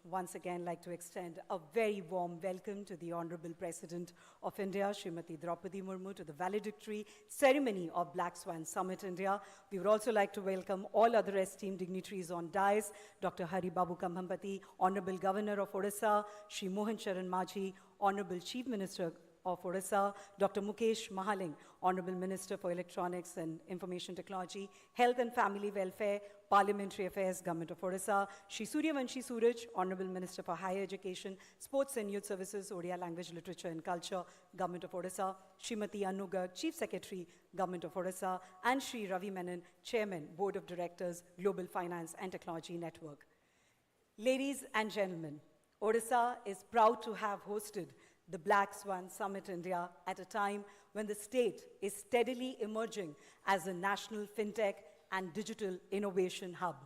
once again like to extend a very warm welcome to the Honorable President of India, Srimati Droupadi Murmu, to the valedictory ceremony of Black Swan Summit India. We would also like to welcome all other esteemed dignitaries on dais, Dr. Hari Babu Kambhampati, Honorable Governor of Odisha, Shri Mohan Charan Majhi, Honorable Chief Minister of Odisha, Dr. Mukesh Mahaling, Honorable Minister for Electronics and Information Technology, Health and Family Welfare, Parliamentary Affairs, Government of Odisha, Shri Suryavanshi Suraj, Honorable Minister for Higher Education, Sports and Youth Services, Odia Language, Literature and Culture, Government of Odisha, Srimati Anu Garg, Chief Secretary, Government of Odisha, and Shri Ravi Menon, Chairman, Board of Directors, Global Finance and Technology Network. Ladies and gentlemen, Odisha is proud to have hosted the Black Swan Summit India at a time when the state is steadily emerging as a national fintech and digital innovation hub,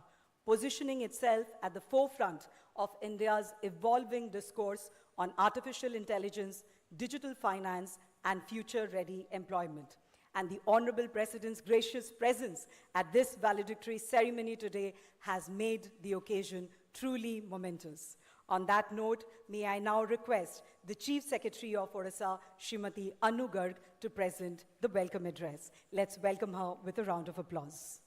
positioning itself at the forefront of India's evolving discourse on artificial intelligence, digital finance, and future-ready employment. And the Honorable President's gracious presence at this valedictory ceremony today has made the occasion truly momentous. On that note, may I now request the Chief Secretary of Odisha, Srimati Anu Garg, to present the welcome address. Let's welcome her with a round of applause.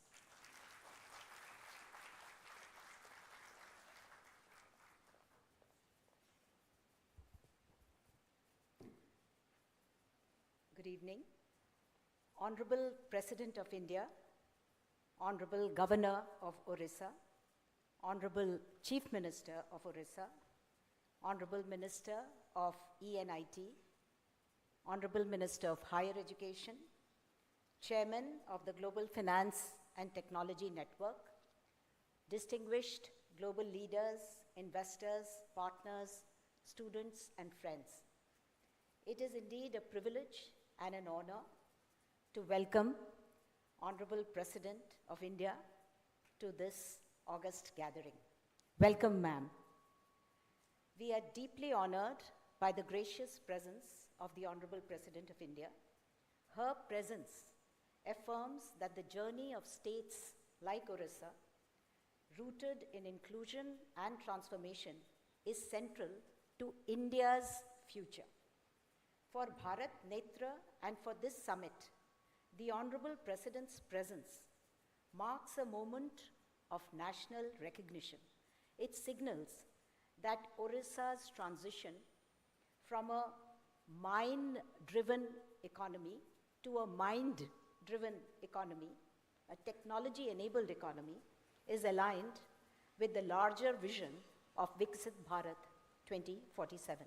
Good evening. Honorable President of India, Honorable Governor of Odisha, Honorable Chief Minister of Odisha, Honorable Minister of ENIT, Honorable Minister of Higher Education, Chairman of the Global Finance and Technology Network, distinguished global leaders, investors, partners, students, and friends. It is indeed a privilege and an honor to welcome Honorable President of India to this August gathering. Welcome, ma'am. We are deeply honored by the gracious presence of the Honorable President of India. Her presence affirms that the journey of states like Odisha, rooted in inclusion and transformation, is central to India's future. For Bharat Netra and for this summit, the Honorable President's presence marks a moment of national recognition. It signals that Odisha's transition from a mine-driven economy to a mind-driven economy, a technology-enabled economy, is aligned with the larger vision of Viksit Bharat 2047.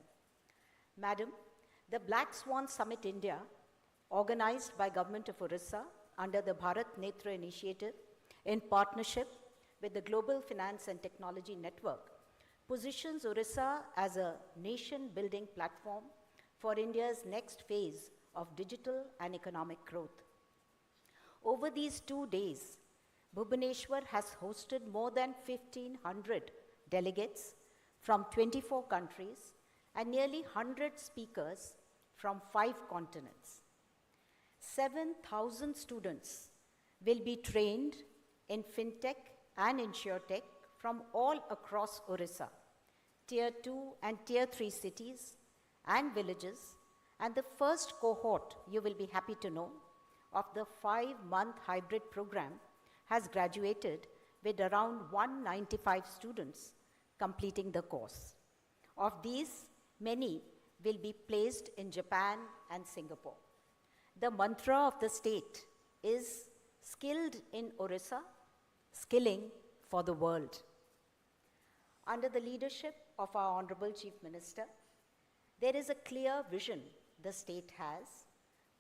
Madam, the Black Swan Summit India, organized by Government of Odisha under the Bharat Netra initiative in partnership with the Global Finance and Technology Network, positions Odisha as a nation-building platform for India's next phase of digital and economic growth. Over these 2 days, Bhubaneswar has hosted more than 1,500 delegates from 24 countries and nearly 100 speakers from 5 continents. 7,000 students will be trained in fintech and insurtech from all across Odisha, Tier 2 and Tier 3 cities and villages, and the first cohort, you will be happy to know, of the 5-month hybrid program has graduated with around 195 students completing the course. Of these, many will be placed in Japan and Singapore. The mantra of the state is skilled in Odisha, skilling for the world. Under the leadership of our Honorable Chief Minister, there is a clear vision the state has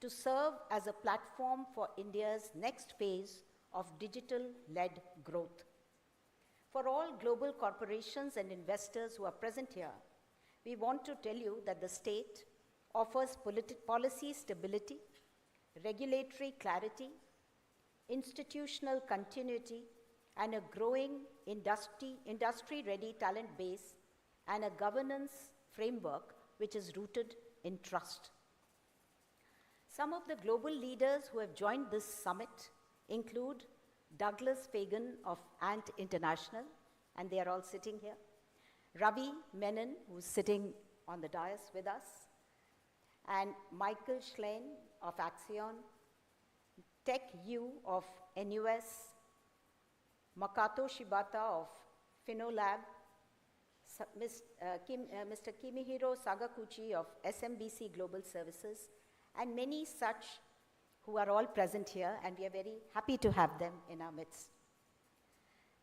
to serve as a platform for India's next phase of digital-led growth. For all global corporations and investors who are present here, we want to tell you that the state offers policy stability, regulatory clarity, institutional continuity, and a growing industry-ready talent base, and a governance framework which is rooted in trust. Some of the global leaders who have joined this summit include Douglas Fagan of Ant International, and they are all sitting here, Ravi Menon, who's sitting on the dais with us, and Michael Schlein of Axion, Tech Yu of NUS, Makato Shibata of Finolab, Mr. Kimihiro Sagakuchi of SMBC Global Services, and many such who are all present here, and we are very happy to have them in our midst.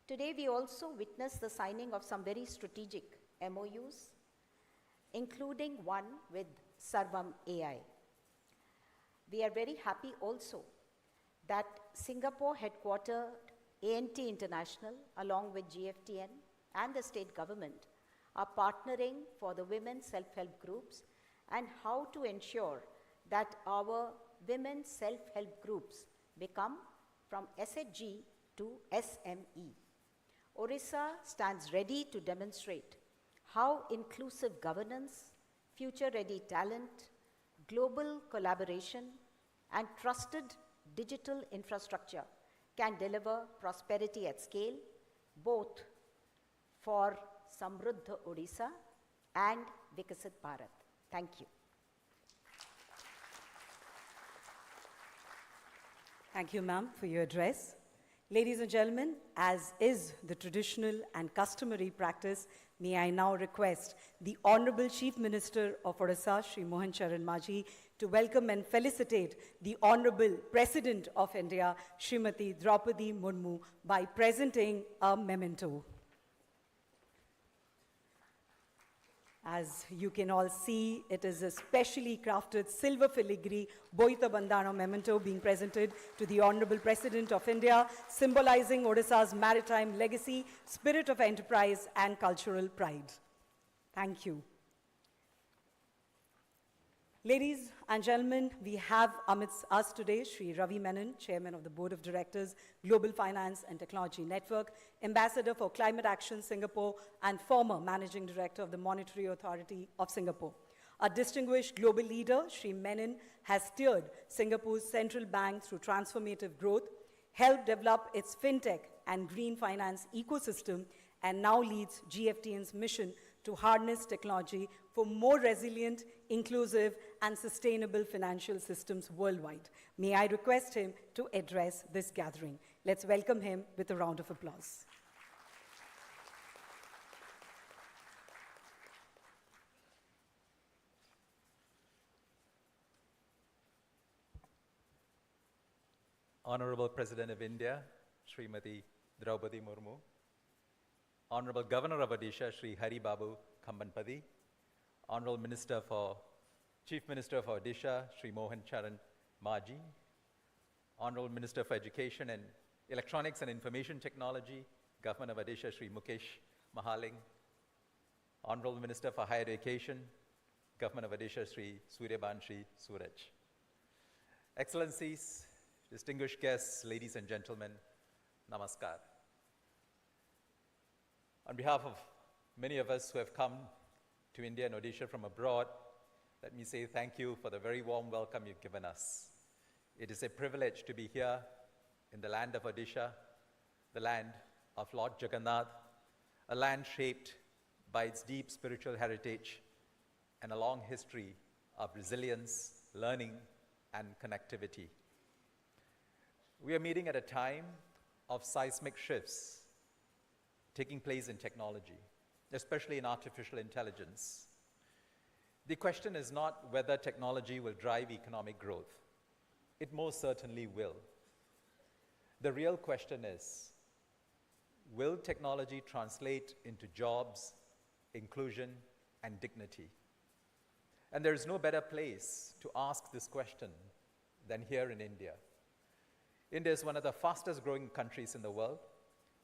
Today, we also witness the signing of some very strategic MOUs, including one with Sarvam AI. We are very happy also that Singapore headquartered A&T International, along with GFTN and the state government, are partnering for the women's self-help groups and how to ensure that our women's self-help groups become from SHG to SME. Odisha stands ready to demonstrate how inclusive governance, future-ready talent, global collaboration, and trusted digital infrastructure can deliver prosperity at scale, both for Samruddha Odisha and Vikasit Bharat. Thank you. Thank you, ma'am, for your address. Ladies and gentlemen, as is the traditional and customary practice, may I now request the Honorable Chief Minister of Odisha, Shri Mohan Charan Majhi, to welcome and felicitate the Honorable President of India, Srimati Droupadi Murmu, by presenting a memento. As you can all see, it is a specially crafted silver filigree Boita Bandhana memento being presented to the Honorable President of India, symbolizing Odisha's maritime legacy, spirit of enterprise, and cultural pride. Thank you. Ladies and gentlemen, we have amidst us today Sri Ravi Menon, Chairman of the Board of Directors, Global Finance and Technology Network, Ambassador for Climate Action Singapore, and former Managing Director of the Monetary Authority of Singapore. A distinguished global leader, Sri Menon has steered Singapore's central bank through transformative growth, helped develop its fintech and green finance ecosystem, and now leads GFTN's mission to harness technology for more resilient, inclusive, and sustainable financial systems worldwide. May I request him to address this gathering. Let's welcome him with a round of applause. Honorable President of India, Srimati Droupadi Murmu, Honorable Governor of Odisha, Sri Hari Babu Khambanpadi, Honorable Chief Minister of Odisha, Sri Mohan Charan Majhi, Honorable Minister for Education and Electronics and Information Technology, Government of Odisha, Sri Mukesh Mahaling, Honorable Minister for Higher Education, Government of Odisha, Sri Suryabanshi Suraj. Excellencies, distinguished guests, ladies and gentlemen, namaskar. On behalf of many of us who have come to India and Odisha from abroad, let me say thank you for the very warm welcome you've given us. It is a privilege to be here in the land of Odisha, the land of Lord Jagannath, a land shaped by its deep spiritual heritage and a long history of resilience, learning, and connectivity. We are meeting at a time of seismic shifts taking place in technology, especially in artificial intelligence. The question is not whether technology will drive economic growth. It most certainly will. The real question is, will technology translate into jobs, inclusion, and dignity? And there is no better place to ask this question than here in India. India is one of the fastest growing countries in the world,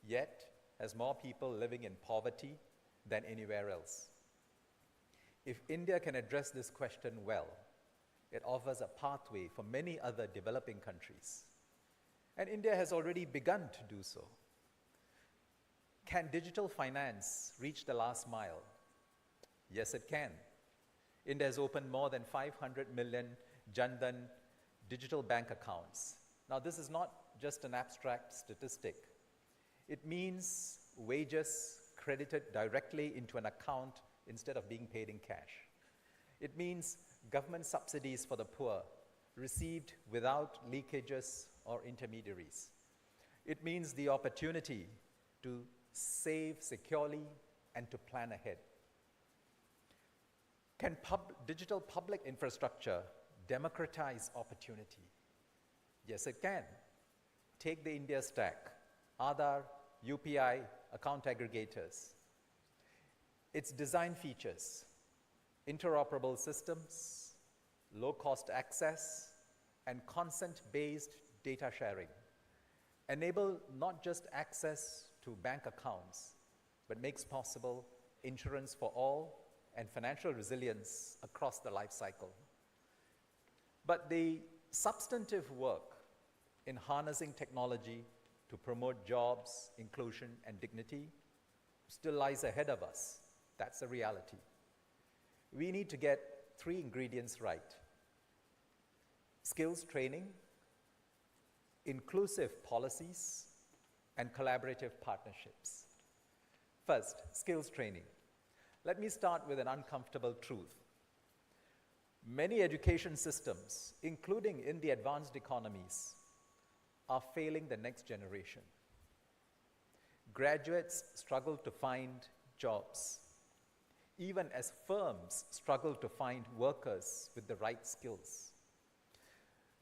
yet has more people living in poverty than anywhere else. If India can address this question well, it offers a pathway for many other developing countries. And India has already begun to do so. Can digital finance reach the last mile? Yes, it can. India has opened more than 500 million Jan Dhan digital bank accounts. Now, this is not just an abstract statistic. It means wages, credited directly into an account instead of being paid in cash. It means government subsidies for the poor received without leakages or intermediaries. It means the opportunity to save securely and to plan ahead. Can digital public infrastructure democratize opportunity? Yes, it can. Take the India stack, Aadhaar, UPI, account aggregators. Its design features, interoperable systems, low-cost access, and consent-based data sharing enable not just access to bank accounts, but makes possible insurance for all and financial resilience across the life cycle. But the substantive work in harnessing technology to promote jobs, inclusion, and dignity still lies ahead of us. That's the reality. We need to get 3 ingredients right: skills training, inclusive policies, and collaborative partnerships. First, skills training. Let me start with an uncomfortable truth. Many education systems, including in the advanced economies, are failing the next generation. Graduates struggle to find jobs, even as firms struggle to find workers with the right skills.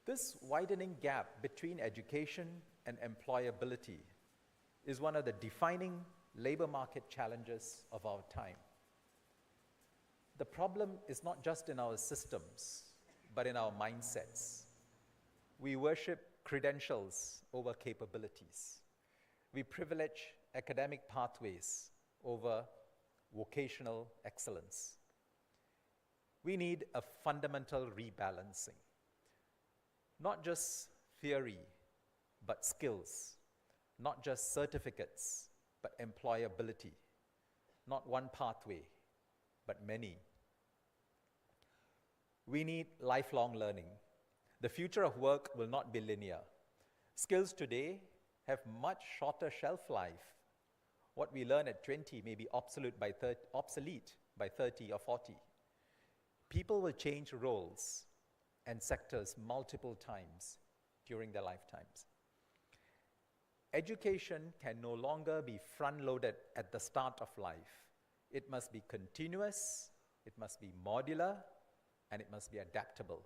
This widening gap between education and employability is one of the defining labor market challenges of our time. The problem is not just in our systems, but in our mindsets. We worship credentials over capabilities. We privilege academic pathways over vocational excellence. We need a fundamental rebalancing. Not just theory, but skills. Not just certificates, but employability. Not one pathway, but many. We need lifelong learning. The future of work will not be linear. Skills today have much shorter shelf life. What we learn at 20 may be obsolete by 30 or 40. People will change roles and sectors multiple times during their lifetimes. Education can no longer be front-loaded at the start of life. It must be continuous, it must be modular, and it must be adaptable.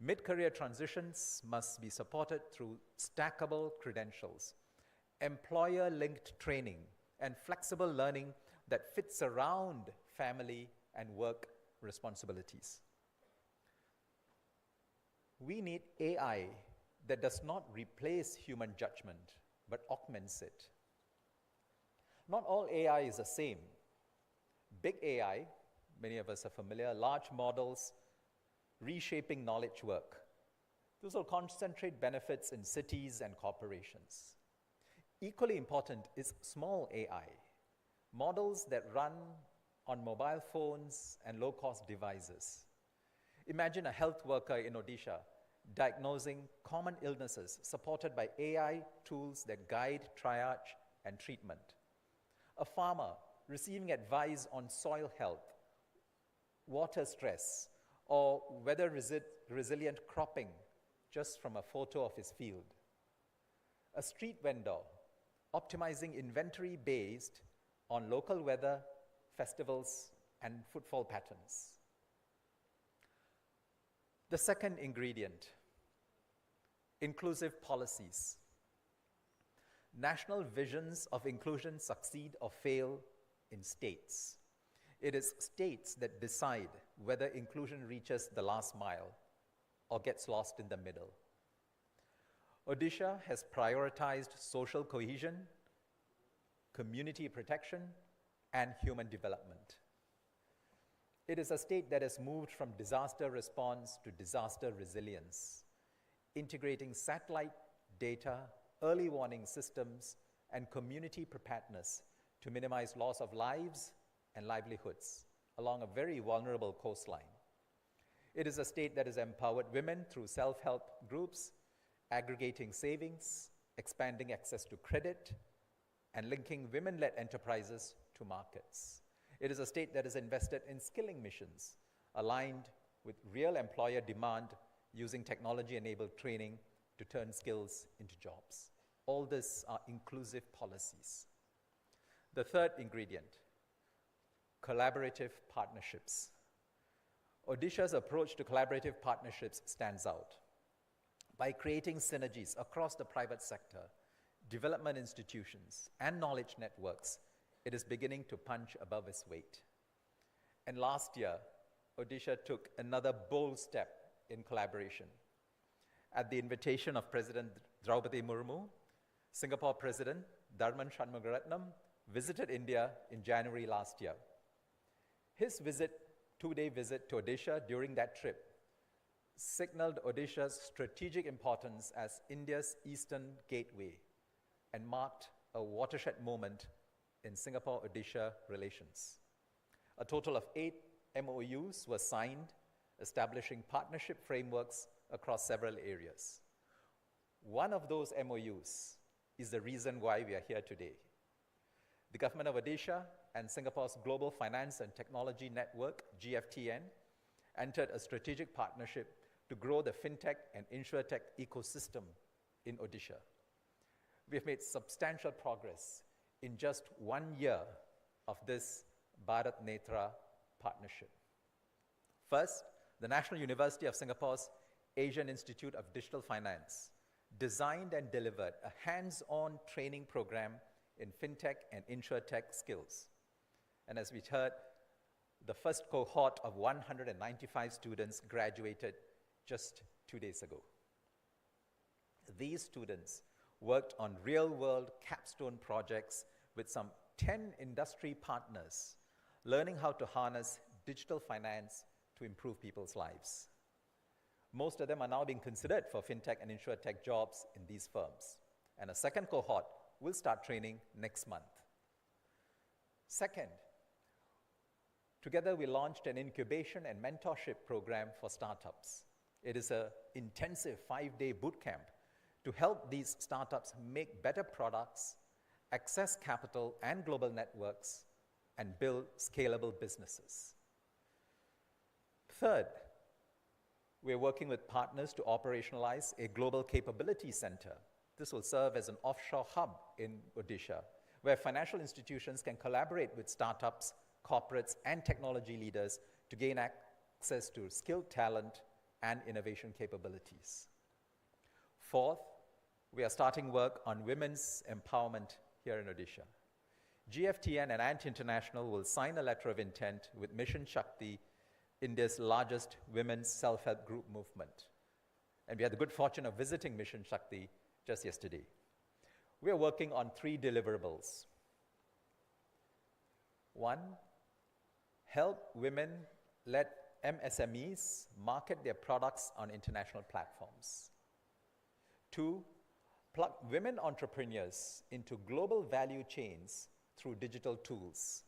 Mid-career transitions must be supported through stackable credentials, employer-linked training, and flexible learning that fits around family and work responsibilities. We need AI that does not replace human judgment, but augments it. Not all AI is the same. Big AI, many of us are familiar, large models, reshaping knowledge work. Those will concentrate benefits in cities and corporations. Equally important is small AI, models that run on mobile phones and low-cost devices. Imagine a health worker in Odisha diagnosing common illnesses supported by AI tools that guide triage and treatment. A farmer receiving advice on soil health, water stress, or weather resilient cropping just from a photo of his field. A street vendor optimizing inventory based on local weather, festivals, and footfall patterns. The second ingredient, inclusive policies. National visions of inclusion succeed or fail in states. It is states that decide whether inclusion reaches the last mile or gets lost in the middle. Odisha has prioritized social cohesion, community protection, and human development. It is a state that has moved from disaster response to disaster resilience, integrating satellite data, early warning systems, and community preparedness to minimize loss of lives and livelihoods along a very vulnerable coastline. It is a state that has empowered women through self-help groups, aggregating savings, expanding access to credit, and linking women-led enterprises to markets. It is a state that is invested in skilling missions, aligned with real employer demand, using technology-enabled training to turn skills into jobs. All this are inclusive policies. The third ingredient, collaborative partnerships. Odisha's approach to collaborative partnerships stands out. By creating synergies across the private sector, development institutions, and knowledge networks, it is beginning to punch above its weight. And last year, Odisha took another bold step in collaboration. At the invitation of President Droupadi Murmu, Singapore President Dharman Shanmugaratnam visited India in January last year. His two-day visit to Odisha during that trip signaled Odisha's strategic importance as India's eastern gateway and marked a watershed moment in Singapore-Odisha relations. A total of 8 MOUs were signed, establishing partnership frameworks across several areas. One of those MOUs is the reason why we are here today. The government of Odisha and Singapore's Global Finance and Technology Network, GFTN, entered a strategic partnership to grow the fintech and insurtech ecosystem in Odisha. We have made substantial progress in just 1 year of this Bharat Netra partnership. First, the National University of Singapore's Asian Institute of Digital Finance designed and delivered a hands-on training program in fintech and insurtech skills. And as we heard, the first cohort of 195 students graduated just 2 days ago. These students worked on real-world capstone projects with some 10 industry partners, learning how to harness digital finance to improve people's lives. Most of them are now being considered for fintech and insurtech jobs in these firms. And a second cohort will start training next month. Second, together we launched an incubation and mentorship program for startups. It is an intensive 5-day boot camp to help these startups make better products, access capital and global networks, and build scalable businesses. Third, we're working with partners to operationalize a global capability center. This will serve as an offshore hub in Odisha, where financial institutions can collaborate with startups, corporates, and technology leaders to gain access to skilled talent and innovation capabilities. Fourth, we are starting work on women's empowerment here in Odisha. GFTN and Ant International will sign a letter of intent with Mission Shakti, India's largest women's self-help group movement. And we had the good fortune of visiting Mission Shakti just yesterday. We are working on 3 deliverables. 1, help women-led MSMEs market their products on international platforms. 2, plug women entrepreneurs into global value chains through digital tools.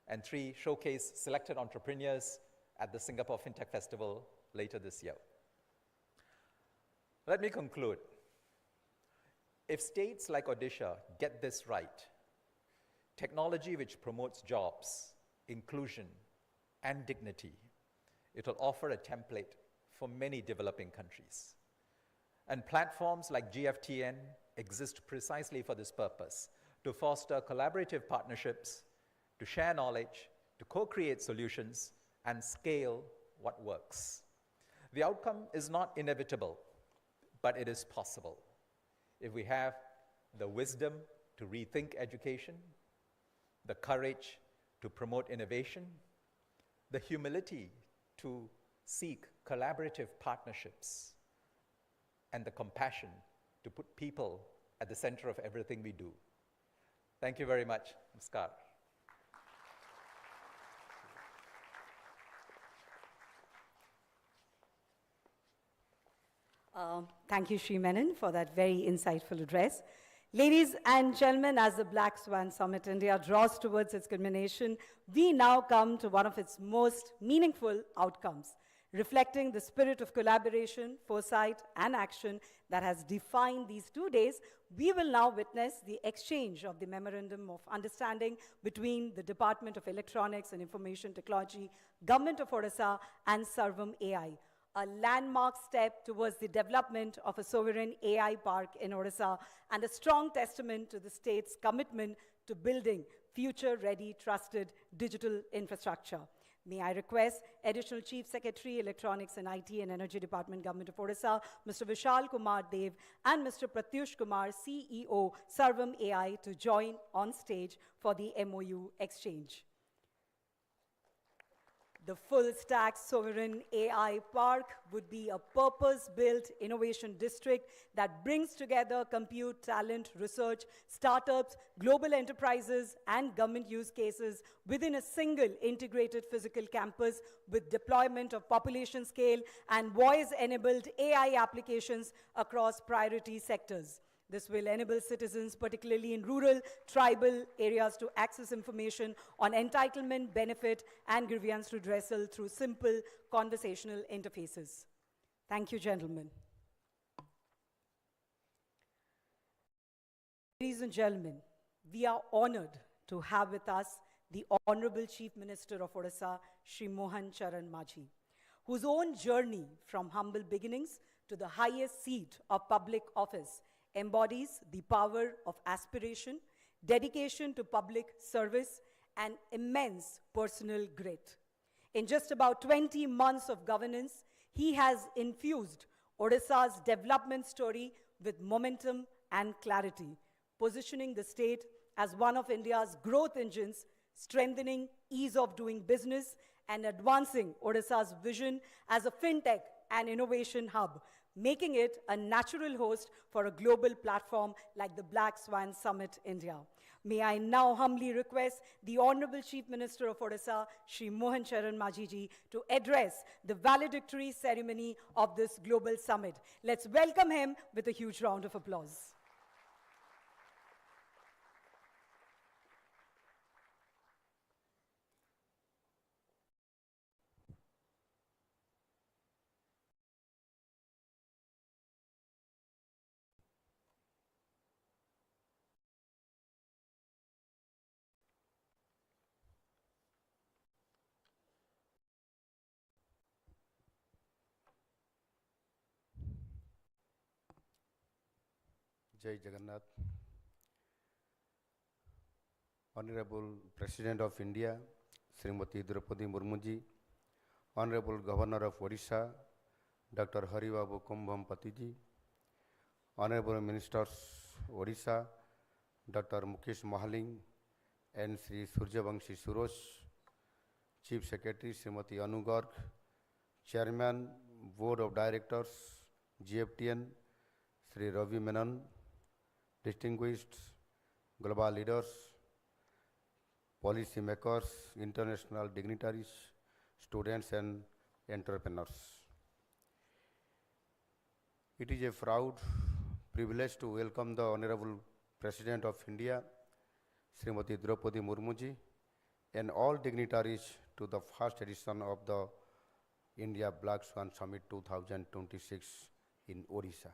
And 3, showcase selected entrepreneurs at the Singapore FinTech Festival later this year. Let me conclude. If states like Odisha get this right, technology which promotes jobs, inclusion, and dignity, it will offer a template for many developing countries. And platforms like GFTN exist precisely for this purpose, to foster collaborative partnerships, to share knowledge, to co-create solutions, and scale what works. The outcome is not inevitable, but it is possible if we have the wisdom to rethink education, the courage to promote innovation, the humility to seek collaborative partnerships, and the compassion to put people at the center of everything we do. Thank you very much. Namaskar. Thank you, Shri Menon, for that very insightful address. Ladies and gentlemen, as the Black Swan Summit India draws towards its culmination, we now come to one of its most meaningful outcomes. Reflecting the spirit of collaboration, foresight, and action that has defined these 2 days, we will now witness the exchange of the Memorandum of Understanding between the Department of Electronics and Information Technology, Government of Odisha, and Sarvam AI, a landmark step towards the development of a sovereign AI park in Odisha and a strong testament to the state's commitment to building future-ready, trusted digital infrastructure. May I request Additional Chief Secretary, Electronics and IT and Energy Department, Government of Odisha, Mr. Vishal Kumar Dev, and Mr. Pratyush Kumar, CEO, Sarvam AI, to join on stage for the MOU exchange. The full-stack sovereign AI park would be a purpose-built innovation district that brings together compute, talent, research, startups, global enterprises, and government use cases within a single integrated physical campus with deployment of population scale and voice-enabled AI applications across priority sectors. This will enable citizens, particularly in rural, tribal areas, to access information on entitlement, benefit, and grievance redressal through simple conversational interfaces. Thank you, gentlemen. Ladies and gentlemen, we are honored to have with us the Honorable Chief Minister of Odisha, Shri Mohan Charan Majhi, whose own journey from humble beginnings to the highest seat of public office embodies the power of aspiration, dedication to public service, and immense personal grit. In just about 20 months of governance, he has infused Odisha's development story with momentum and clarity, positioning the state as one of India's growth engines, strengthening ease of doing business, and advancing Odisha's vision as a fintech and innovation hub, making it a natural host for a global platform like the Black Swan Summit India. May I now humbly request the Honorable Chief Minister of Odisha, Shri Mohan Charan Majhi ji, to address the valedictory ceremony of this global summit. Let's welcome him with a huge round of applause. Jai Jagannath. Honorable President of India, Srimati Droupadi Murmu ji, Honorable Governor of Odisha, Dr. Haribabu Kumbhampati ji, Honorable Ministers Odisha, Dr. Mukesh Mahaling and Sri Surjavangshi Surosh, Chief Secretary Srimati Anu Garg, Chairman, Board of Directors, GFTN, Sri Ravi Menon, distinguished global leaders, policy makers, international dignitaries, students and entrepreneurs. It is a proud privilege to welcome the Honorable President of India, Srimati Droupadi Murmu ji, and all dignitaries to the first edition of the India Black Swan Summit 2026 in Odisha.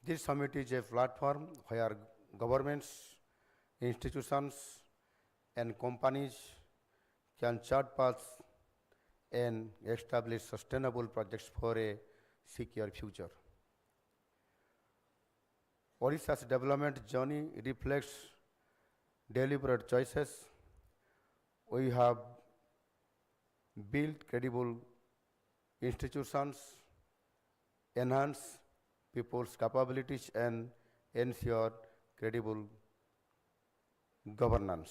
This summit is a platform where governments, institutions, and companies can chart paths and establish sustainable projects for a secure future. Odisha's development journey reflects deliberate choices. We have built credible institutions, enhanced people's capabilities, and ensure credible governance.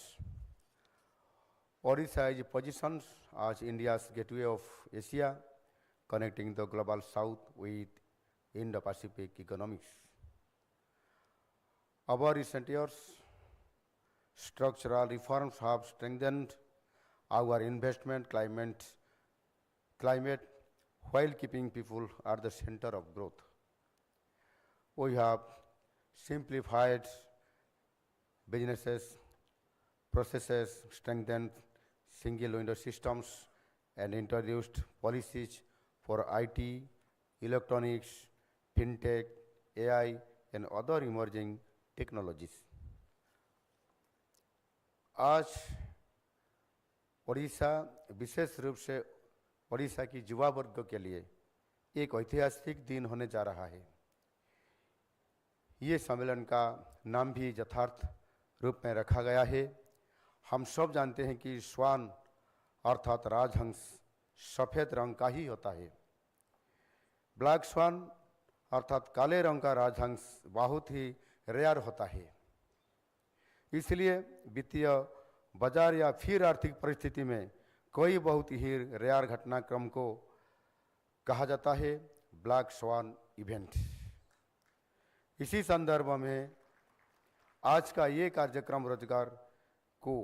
Odisha is positioned as India's gateway of Asia, connecting the global south with Indo-Pacific economics. Over recent years, structural reforms have strengthened our investment climate while keeping people at the center of growth. We have simplified businesses, processes, strengthened single window systems, and introduced policies for IT, electronics, fintech, AI, and other emerging technologies. आज ओडिशा विशेष रूप से ओडिशा की युवा वर्ग के लिए एक ऐतिहासिक दिन होने जा रहा है। ये सम्मेलन का नाम भी यथार्थ रूप में रखा गया है। हम सब जानते हैं कि स्वान अर्थात राजहंस सफ़ेद रंग का ही होता है। ब्लैक स्वान अर्थात काले रंग का राजहंस बहुत ही रेयर होता है। इसलिए वित्तीय बाजार या फिर आर्थिक परिस्थिति में कोई बहुत ही रेयर घटनाक्रम को कहा जाता है ब्लैक स्वान इवेंट। इसी संदर्भ में आज का ये कार्यक्रम रोजगार को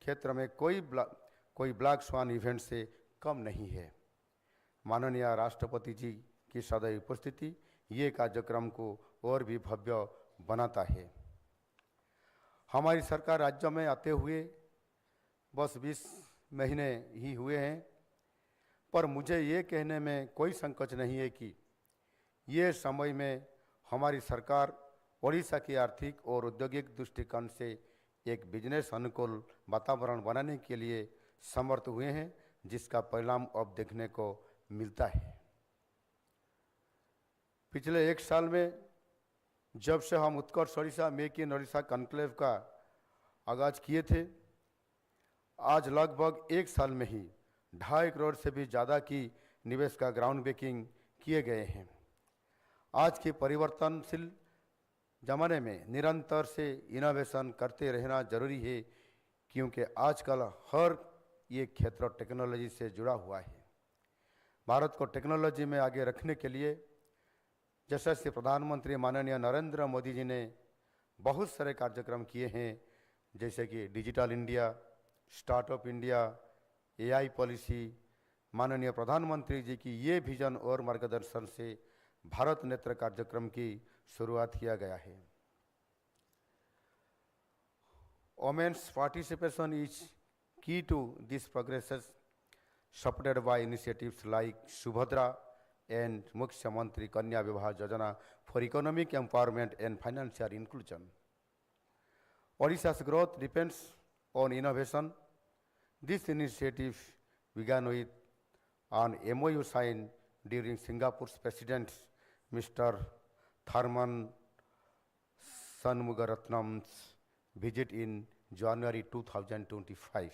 क्षेत्र में कोई ब्लैक स्वान इवेंट से कम नहीं है। माननीय राष्ट्रपति जी की सदैव उपस्थिति ये कार्यक्रम को और भी भव्य बनाता है। हमारी सरकार राज्य में आते हुए बस 20 महीने ही हुए हैं, पर मुझे ये कहने में कोई संकोच नहीं है कि ये समय में हमारी सरकार ओडिशा की आर्थिक और औद्योगिक दृष्टिकोण से एक बिजनेस अनुकूल वातावरण बनाने के लिए समर्थ हुए हैं, जिसका परिणाम अब देखने को मिलता है। पिछले एक साल में जब से हम Utkarsh Odisha make in Odisha conclave का आगाज किए थे, आज लगभग एक साल में ही 2.5 करोड़ से भी ज़्यादा की निवेश का ग्राउंड ब्रेकिंग किए गए हैं। आज के परिवर्तनशील जमाने में निरंतर से इनोवेशन करते रहना जरूरी है, क्योंकि आजकल हर एक क्षेत्र टेक्नोलॉजी से जुड़ा हुआ है। भारत को टेक्नोलॉजी में आगे रखने के लिए यशस्वी प्रधानमंत्री माननीय नरेंद्र मोदी जी ने बहुत सारे कार्यक्रम किए हैं, जैसे कि digital India, startup India, AI policy. माननीय प्रधानमंत्री जी की ये विजन और मार्गदर्शन से भारत नेत्र कार्यक्रम की शुरुआत किया गया है। Women's participation is key to these progresses, supported by initiatives like Subhadra and Mukhyamantri Kanya Vivah Yojana for economic empowerment and financial inclusion. Odisha's growth depends on innovation. This initiative began with an MOU signed during Singapore's President Mr. Tharman Shanmugaratnam's visit in January 2025.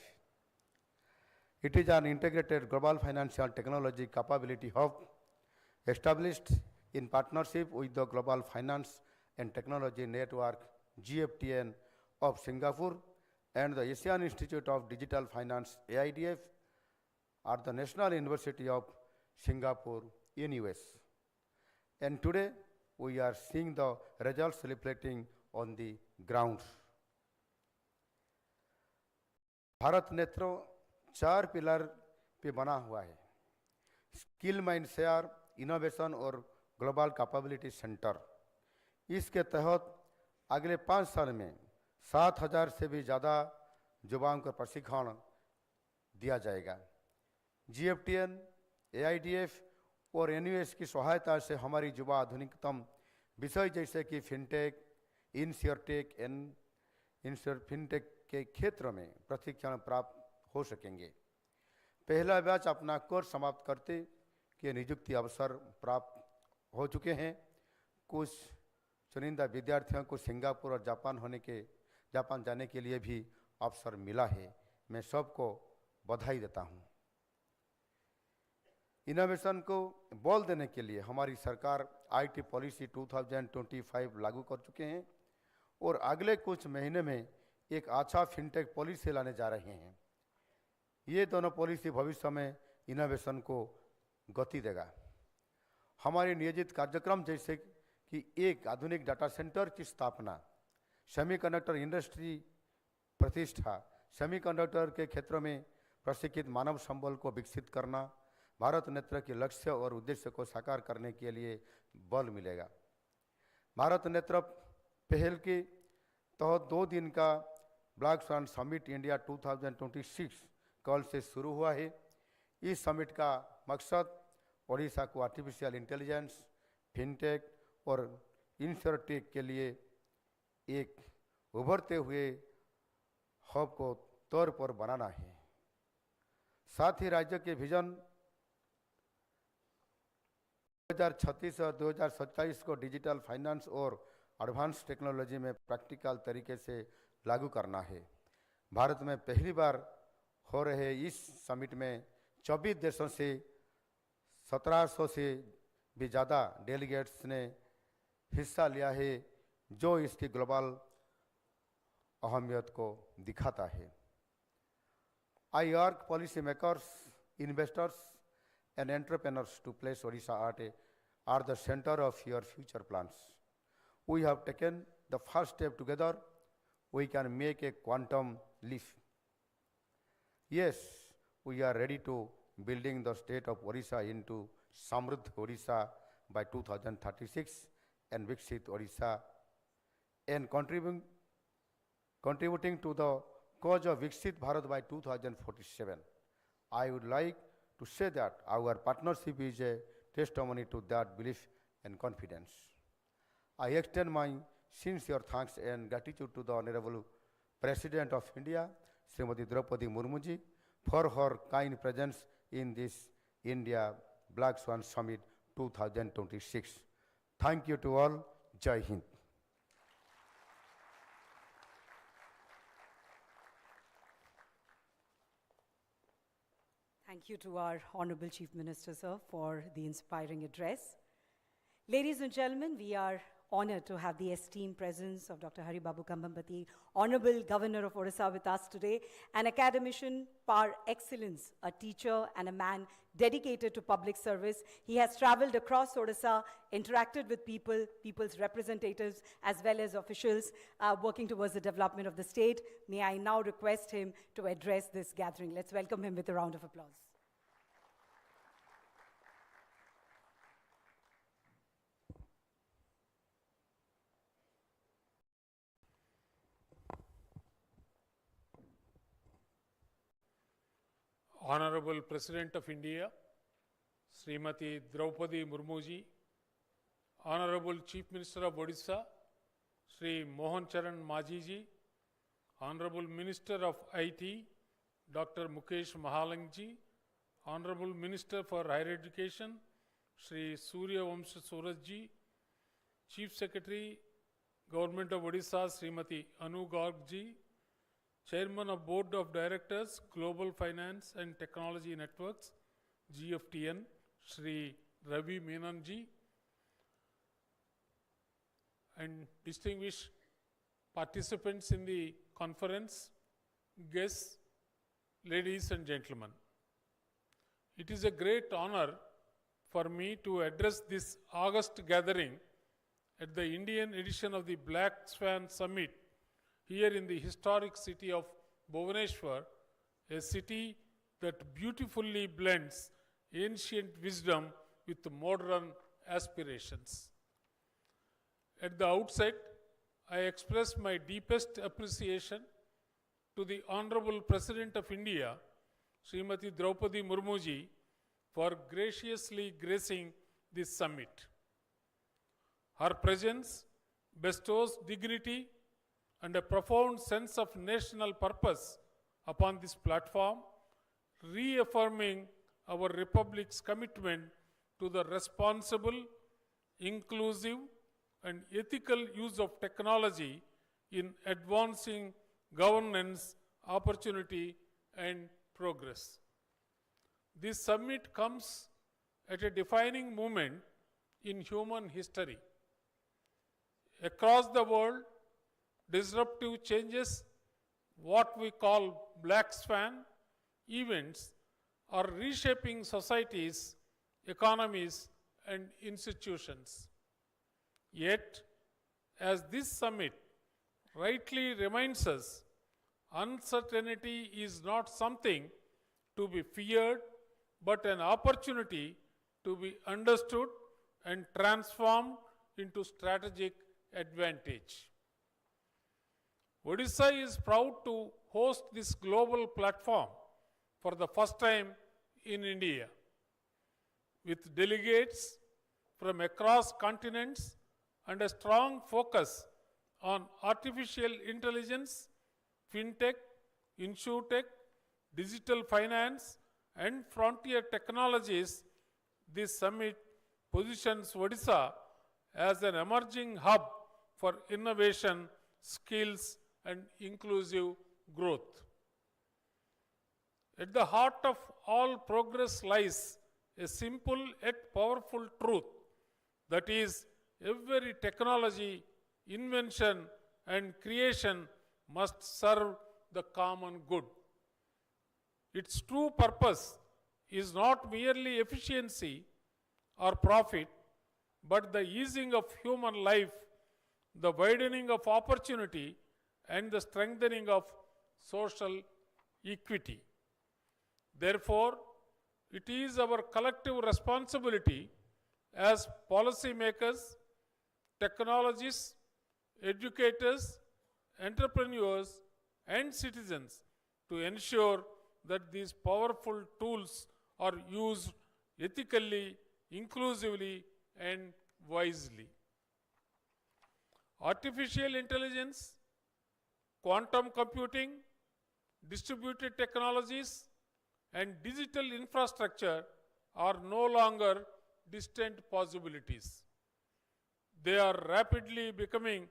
It is an integrated global financial technology capability hub established in partnership with the Global Finance and Technology Network GFTN of Singapore and the Asian Institute of Digital Finance AIDF at the National University of Singapore in US. And today we are seeing the results reflecting on the ground. Bharat नेत्र 4 pillar पे बना हुआ है: skill mind share, innovation और global capability centre. इसके तहत अगले 5 साल में 7,000 से भी ज़्यादा युवाओं को प्रशिक्षण दिया जाएगा। GFTN, AIDF और NUS की सहायता से हमारी युवा आधुनिकतम विषय जैसे कि फिनटेक, इंश्योरटेक एंड फिनटेक के क्षेत्र में प्रशिक्षण प्राप्त हो सकेंगे। पहला बैच अपना कोर्स समाप्त करते के नियुक्ति अवसर प्राप्त हो चुके हैं। कुछ चुनिंदा विद्यार्थियों को सिंगापुर और जापान जाने के लिए भी अवसर मिला है। मैं सबको बधाई देता हूं। इनोवेशन को बल देने के लिए हमारी सरकार IT पॉलिसी 2025 लागू कर चुके हैं और अगले कुछ महीने में एक अच्छा फिनटेक पॉलिसी लाने जा रहे हैं। ये दोनों पॉलिसी भविष्य में इनोवेशन को गति देगा। हमारे नियोजित कार्यक्रम जैसे कि एक आधुनिक डाटा सेंटर की स्थापना, सेमीकंडक्टर इंडस्ट्री प्रतिष्ठा, सेमीकंडक्टर के क्षेत्र में प्रशिक्षित मानव संबल को विकसित करना, भारत नेत्र के लक्ष्य और उद्देश्य को साकार करने के लिए बल मिलेगा। भारत नेत्र पहल के तहत 2 दिन का ब्लैक स्वान समिट इंडिया 2026 कल से शुरू हुआ है। इस समिट का मकसद ओडिशा को आर्टिफिशियल इंटेलिजेंस, फिनटेक और इंश्योरटेक के लिए एक उभरते हुए हब को तौर पर बनाना है। साथ ही राज्य के विजन 2036 और 2027 को डिजिटल फाइनेंस और एडवांस टेक्नोलॉजी में प्रैक्टिकल तरीके से लागू करना है। भारत में पहली बार हो रहे इस समिट में 24 देशों से 1700 से भी ज़्यादा डेलीगेट्स ने हिस्सा लिया है, जो इसकी ग्लोबल अहमियत को दिखाता है। I urge policy makers, investors and entrepreneurs to place Odisha at the center of your future plans. We have taken the first step together. We can make a quantum leap. Yes, we are ready to building the state of Odisha into Samruddh Odisha by 2036 and Viksit Odisha and contributing to the cause of Viksit Bharat by 2047. I would like to say that our partnership is a testimony to that belief and confidence. I extend my sincere thanks and gratitude to the Honorable President of India, Srimati Droupadi Murmu ji, for her kind presence in this India Black Swan Summit 2026. Thank you to all. Jai Hind. Thank you to our Honorable Chief Minister, sir, for the inspiring address. Ladies and gentlemen, we are honored to have the esteemed presence of Dr. Haribabu Kambhampati, Honorable Governor of Odisha, with us today, an academician par excellence, a teacher and a man dedicated to public service. He has traveled across Odisha, interacted with people, people's representatives, as well as officials working towards the development of the state. May I now request him to address this gathering. Let's welcome him with a round of applause. Honorable President of India, Srimati Droupadi Murmu ji, Honorable Chief Minister of Odisha, Sri Mohan Charan Maji ji, Honorable Minister of IT, Dr. Mukesh Mahalang ji, Honorable Minister for Higher Education, Sri Surya Vamsha Suraj ji, Chief Secretary, Government of Odisha, Srimati Anu Garg ji, Chairman of Board of Directors, Global Finance and Technology Networks, GFTN, Sri Ravi Menon ji, and distinguished participants in the conference, guests, ladies and gentlemen. It is a great honor for me to address this August gathering at the Indian edition of the Black Swan Summit here in the historic city of Bhubaneswar, a city that beautifully blends ancient wisdom with modern aspirations. At the outset, I express my deepest appreciation to the Honorable President of India, Srimati Droupadi Murmu ji, for graciously gracing this summit. Her presence bestows dignity and a profound sense of national purpose upon this platform, reaffirming our Republic's commitment to the responsible, inclusive, and ethical use of technology in advancing governance, opportunity, and progress. This summit comes at a defining moment in human history. Across the world, disruptive changes, what we call Black Swan events, are reshaping societies, economies, and institutions. Yet, as this summit rightly reminds us, uncertainty is not something to be feared, but an opportunity to be understood and transformed into strategic advantage. Odisha is proud to host this global platform for the first time in India, with delegates from across continents and a strong focus on artificial intelligence, fintech, insurtech, digital finance, and frontier technologies. This summit positions Odisha as an emerging hub for innovation, skills, and inclusive growth. At the heart of all progress lies a simple yet powerful truth, that is, every technology, invention, and creation must serve the common good. Its true purpose is not merely efficiency or profit, but the easing of human life, the widening of opportunity, and the strengthening of social equity. Therefore, it is our collective responsibility as policymakers, technologists, educators, entrepreneurs, and citizens to ensure that these powerful tools are used ethically, inclusively, and wisely. Artificial intelligence, quantum computing, distributed technologies, and digital infrastructure are no longer distant possibilities. They are rapidly becoming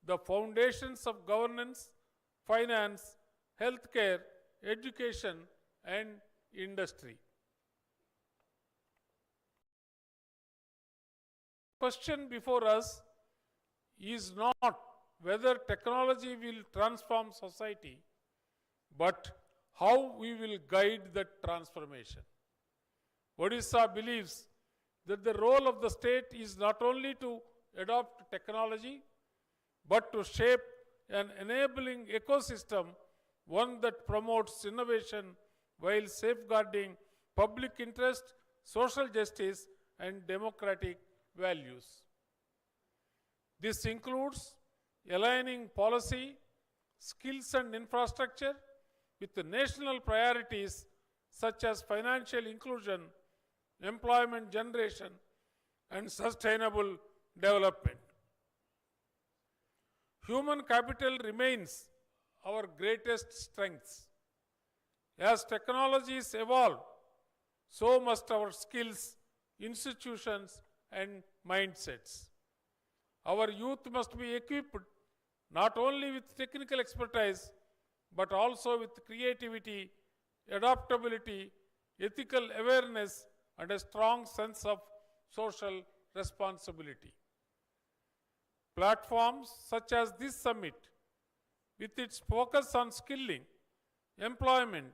the foundations of governance, finance, healthcare, education, and industry. The question before us is not whether technology will transform society, but how we will guide that transformation. Odisha believes that the role of the state is not only to adopt technology, but to shape an enabling ecosystem, one that promotes innovation while safeguarding public interest, social justice, and democratic values. This includes aligning policy, skills, and infrastructure with the national priorities such as financial inclusion, employment generation, and sustainable development. Human capital remains our greatest strength. As technologies evolve, so must our skills, institutions, and mindsets. Our youth must be equipped not only with technical expertise, but also with creativity, adaptability, ethical awareness, and a strong sense of social responsibility. Platforms such as this summit, with its focus on skilling, employment,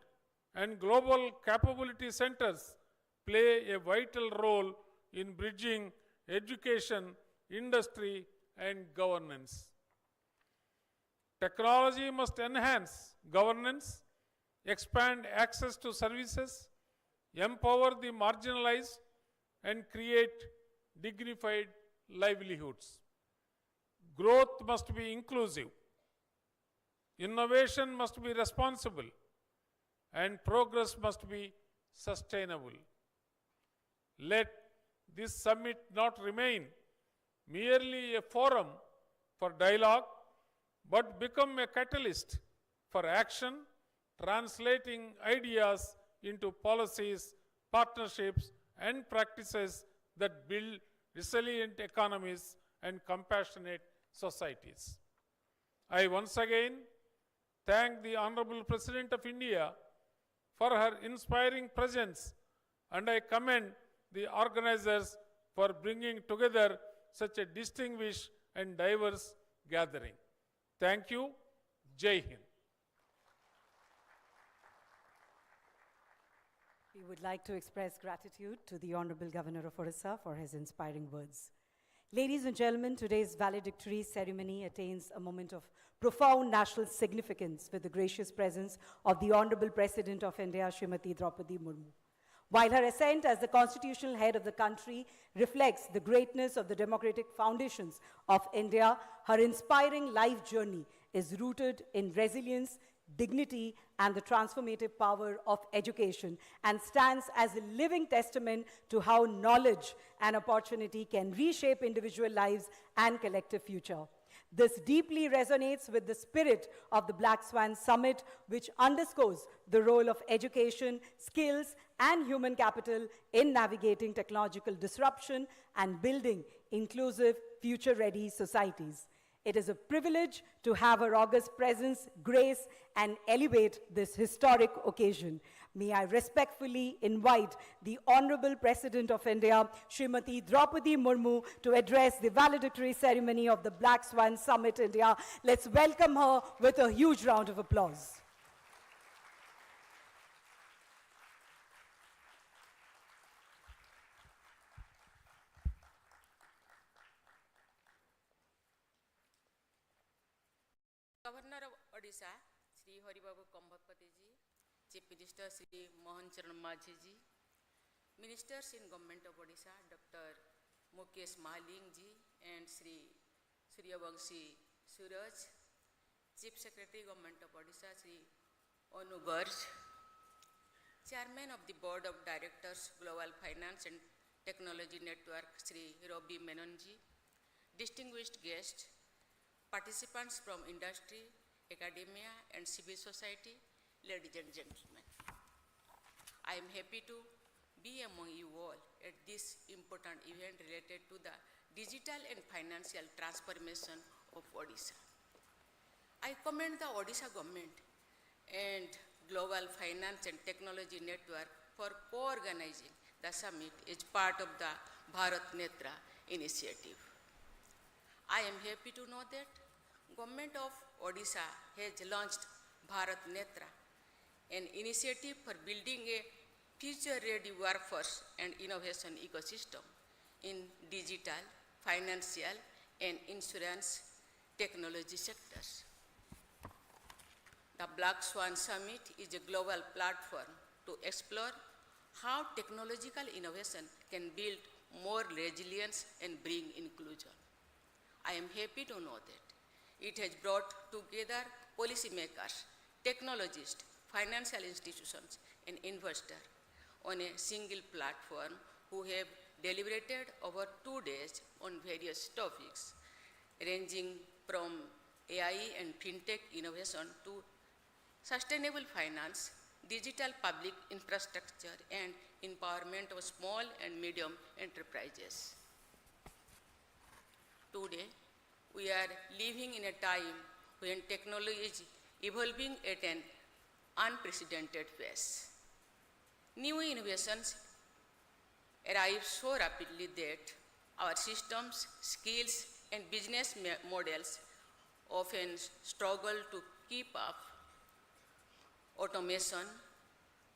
and global capability centers, play a vital role in bridging education, industry, and governance. Technology must enhance governance, expand access to services, empower the marginalized, and create dignified livelihoods. Growth must be inclusive, innovation must be responsible, and progress must be sustainable. Let this summit not remain merely a forum for dialogue, but become a catalyst for action, translating ideas into policies, partnerships, and practices that build resilient economies and compassionate societies. I once again thank the Honorable President of India for her inspiring presence, and I commend the organizers for bringing together such a distinguished and diverse gathering. Thank you. Jai Hind. We would like to express gratitude to the Honorable Governor of Odisha for his inspiring words. Ladies and gentlemen, today's valedictory ceremony attains a moment of profound national significance with the gracious presence of the Honorable President of India, Srimati Droupadi Murmu. While her ascent as the constitutional head of the country reflects the greatness of the democratic foundations of India, her inspiring life journey is rooted in resilience, dignity, and the transformative power of education, and stands as a living testament to how knowledge and opportunity can reshape individual lives and collective future. This deeply resonates with the spirit of the Black Swan Summit, which underscores the role of education, skills, and human capital in navigating technological disruption and building inclusive, future-ready societies. It is a privilege to have her august presence, grace, and elevate this historic occasion. May I respectfully invite the Honorable President of India, Srimati Droupadi Murmu, to address the valedictory ceremony of the Black Swan Summit India. Let's welcome her with a huge round of applause. Governor of Odisha, Sri Haribabu Kambhapati ji, Chief Minister Sri Mohan Charan Majhi ji, Ministers in Government of Odisha, Dr. Mukesh Mahaling ji and Sri Suryavangshi Suraj, Chief Secretary Government of Odisha, Sri Anu Garg, Chairman of the Board of Directors, Global Finance and Technology Network, Sri Ravi Menon ji, distinguished guests, participants from industry, academia, and civil society, ladies and gentlemen. I am happy to be among you all at this important event related to the digital and financial transformation of Odisha. I commend the Odisha government and Global Finance and Technology Network for co-organizing the summit as part of the Bharat Netra initiative. I am happy to know that Government of Odisha has launched Bharat Netra, an initiative for building a future-ready workforce and innovation ecosystem in digital, financial, and insurance technology sectors. The Black Swan Summit is a global platform to explore how technological innovation can build more resilience and bring inclusion. I am happy to know that it has brought together policymakers, technologists, financial institutions, and investors on a single platform who have deliberated over 2 days on various topics, ranging from AI and fintech innovation to sustainable finance, digital public infrastructure, and empowerment of small and medium enterprises. Today, we are living in a time when technology is evolving at an unprecedented pace. New innovations arrive so rapidly that our systems, skills, and business models often struggle to keep up. Automation,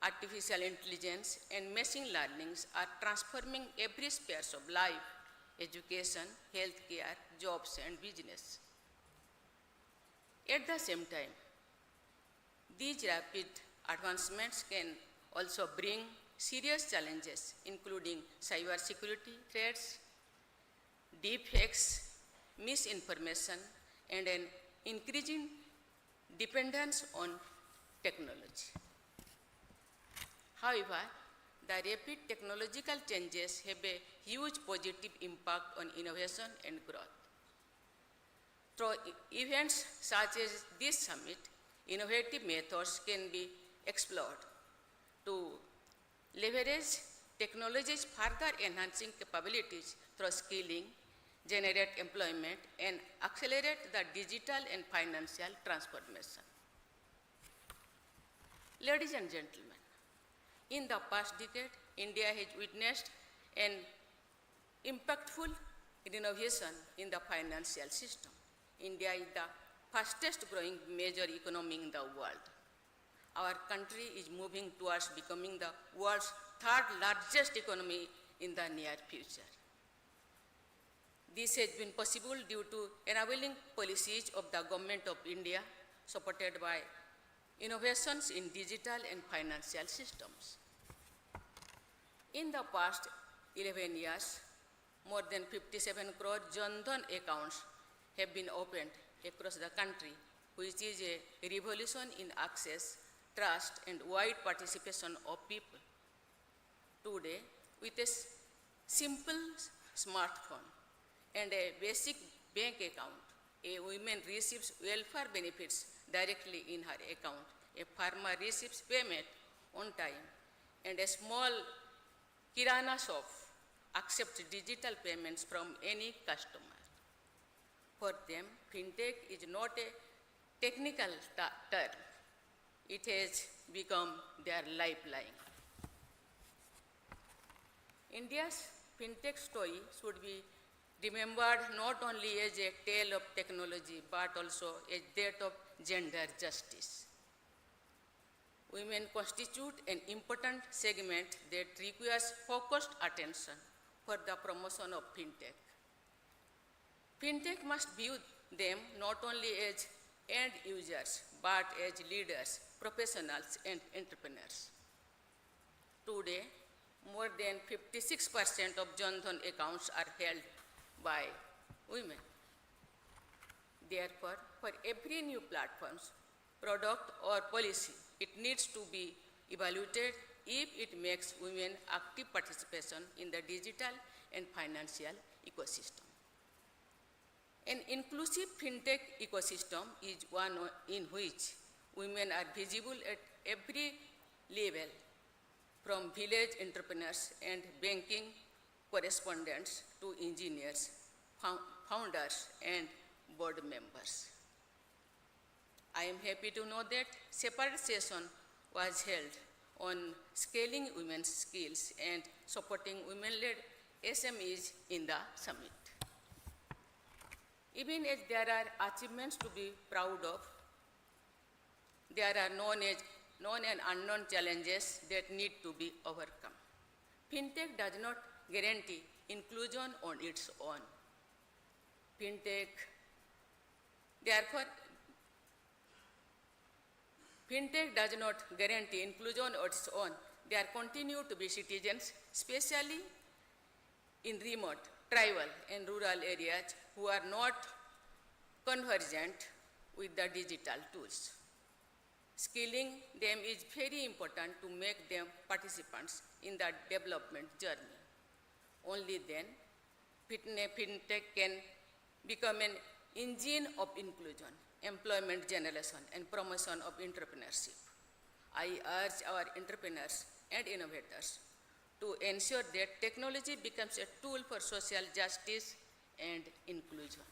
artificial intelligence, and machine learning are transforming every sphere of life: education, healthcare, jobs, and business. At the same time, these rapid advancements can also bring serious challenges, including cybersecurity threats, deepfakes, misinformation, and an increasing dependence on technology. However, the rapid technological changes have a huge positive impact on innovation and growth. Through events such as this summit, innovative methods can be explored to leverage technology's further enhancing capabilities through skilling, generate employment, and accelerate the digital and financial transformation. Ladies and gentlemen, in the past decade, India has witnessed an impactful innovation in the financial system. India is the fastest growing major economy in the world. Our country is moving towards becoming the world's third largest economy in the near future. This has been possible due to enabling policies of the Government of India, supported by innovations in digital and financial systems. In the past 11 years, more than 57 crore Jan Dhan accounts have been opened across the country, which is a revolution in access, trust, and wide participation of people. Today, with a simple smartphone and a basic bank account, a woman receives welfare benefits directly in her account. A farmer receives payment on time, and a small kirana shop accepts digital payments from any customer. For them, fintech is not a technical term. It has become their lifeline. India's fintech story should be remembered not only as a tale of technology, but also as that of gender justice. Women constitute an important segment that requires focused attention for the promotion of fintech. Fintech must view them not only as end users, but as leaders, professionals, and entrepreneurs. Today, more than 56% of Jan Dhan accounts are held by women. Therefore, for every new platform, product, or policy, it needs to be evaluated if it makes women active participation in the digital and financial ecosystem. An inclusive fintech ecosystem is one in which women are visible at every level, from village entrepreneurs and banking correspondents to engineers, founders, and board members. I am happy to know that separate session was held on scaling women's skills and supporting women-led SMEs in the summit. Even as there are achievements to be proud of, there are known and unknown challenges that need to be overcome. Fintech does not guarantee inclusion on its own. Fintech does not guarantee inclusion on its own. There continue to be citizens, especially in remote, tribal, and rural areas, who are not conversant with the digital tools. Skilling them is very important to make them participants in the development journey. Only then, fintech can become an engine of inclusion, employment generation, and promotion of entrepreneurship. I urge our entrepreneurs and innovators to ensure that technology becomes a tool for social justice and inclusion.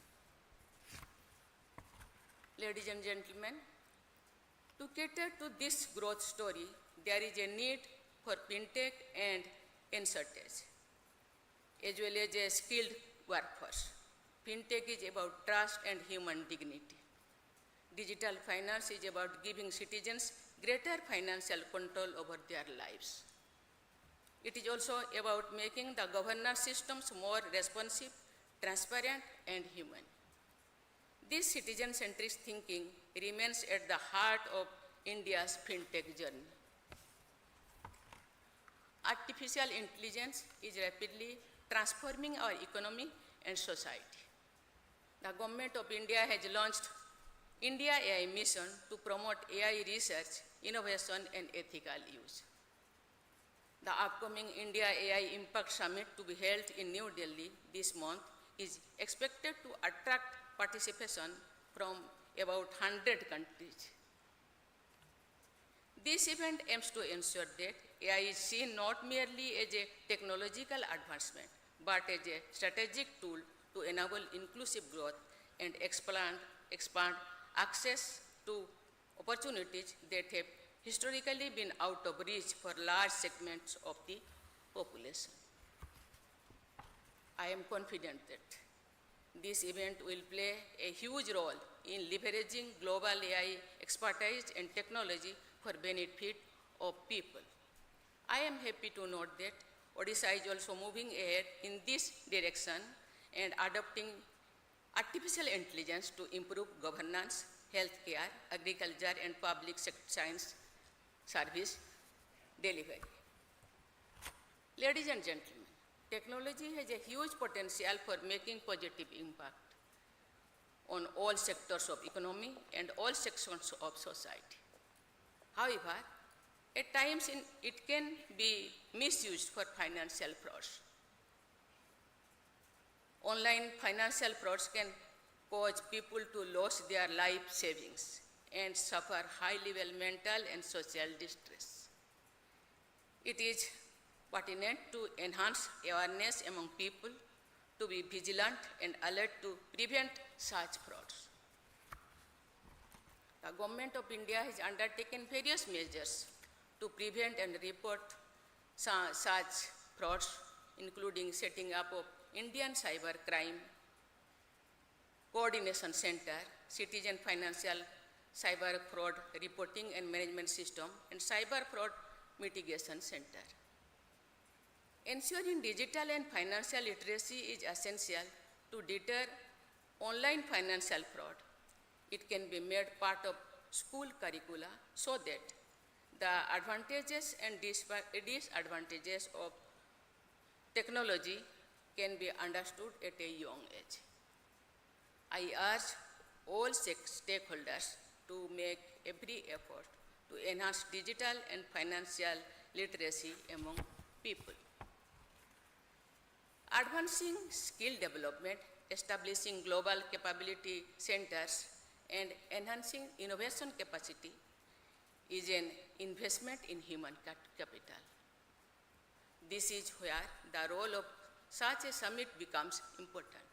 Ladies and gentlemen, to cater to this growth story, there is a need for fintech and insurtech, as well as a skilled workforce. Fintech is about trust and human dignity. Digital finance is about giving citizens greater financial control over their lives. It is also about making the governance systems more responsive, transparent, and human. This citizen-centric thinking remains at the heart of India's fintech journey. Artificial intelligence is rapidly transforming our economy and society. The Government of India has launched India AI Mission to promote AI research, innovation, and ethical use. The upcoming India AI Impact Summit, to be held in New Delhi this month, is expected to attract participation from about 100 countries. This event aims to ensure that AI is seen not merely as a technological advancement, but as a strategic tool to enable inclusive growth and expand access to opportunities that have historically been out of reach for large segments of the population. I am confident that this event will play a huge role in leveraging global AI expertise and technology for benefit of people. I am happy to note that Odisha is also moving ahead in this direction and adopting artificial intelligence to improve governance, healthcare, agriculture, and public science service delivery. Ladies and gentlemen, technology has a huge potential for making positive impact on all sectors of economy and all sections of society. However, at times it can be misused for financial frauds. Online financial frauds can cause people to lose their life savings and suffer high-level mental and social distress. It is pertinent to enhance awareness among people, to be vigilant and alert to prevent such frauds. The Government of India has undertaken various measures to prevent and report such frauds, including setting up of Indian Cyber Crime Coordination Center, Citizen Financial Cyber Fraud Reporting and Management System, and Cyber Fraud Mitigation Center. Ensuring digital and financial literacy is essential to deter online financial fraud. It can be made part of school curricula so that the advantages and disadvantages of technology can be understood at a young age. I urge all stakeholders to make every effort to enhance digital and financial literacy among people. Advancing skill development, establishing global capability centers, and enhancing innovation capacity is an investment in human capital. This is where the role of such a summit becomes important.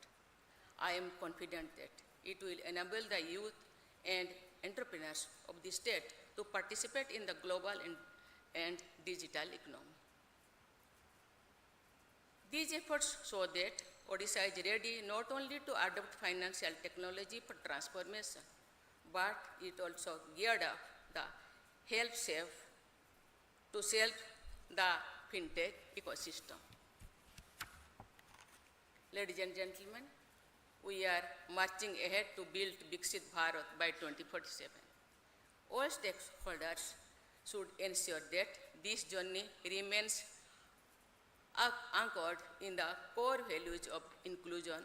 I am confident that it will enable the youth and entrepreneurs of the state to participate in the global and digital economy. These efforts show that Odisha is ready not only to adopt financial technology for transformation, but it also geared up to save the fintech ecosystem. Ladies and gentlemen, we are marching ahead to build Viksit Bharat by 2047. All stakeholders should ensure that this journey remains anchored in the core values of inclusion,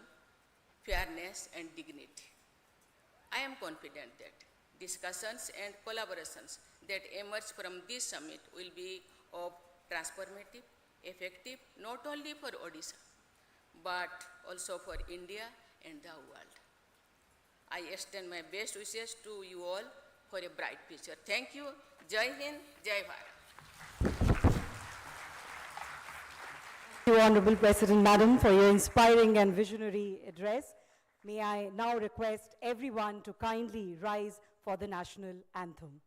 fairness, and dignity. I am confident that discussions and collaborations that emerge from this summit will be of transformative, effective, not only for Odisha, but also for India and the world. I extend my best wishes to you all for a bright future. Thank you. Jai Hind, Jai Bharat. Thank you, Honorable President Madam, for your inspiring and visionary address. May I now request everyone to kindly rise for the national anthem.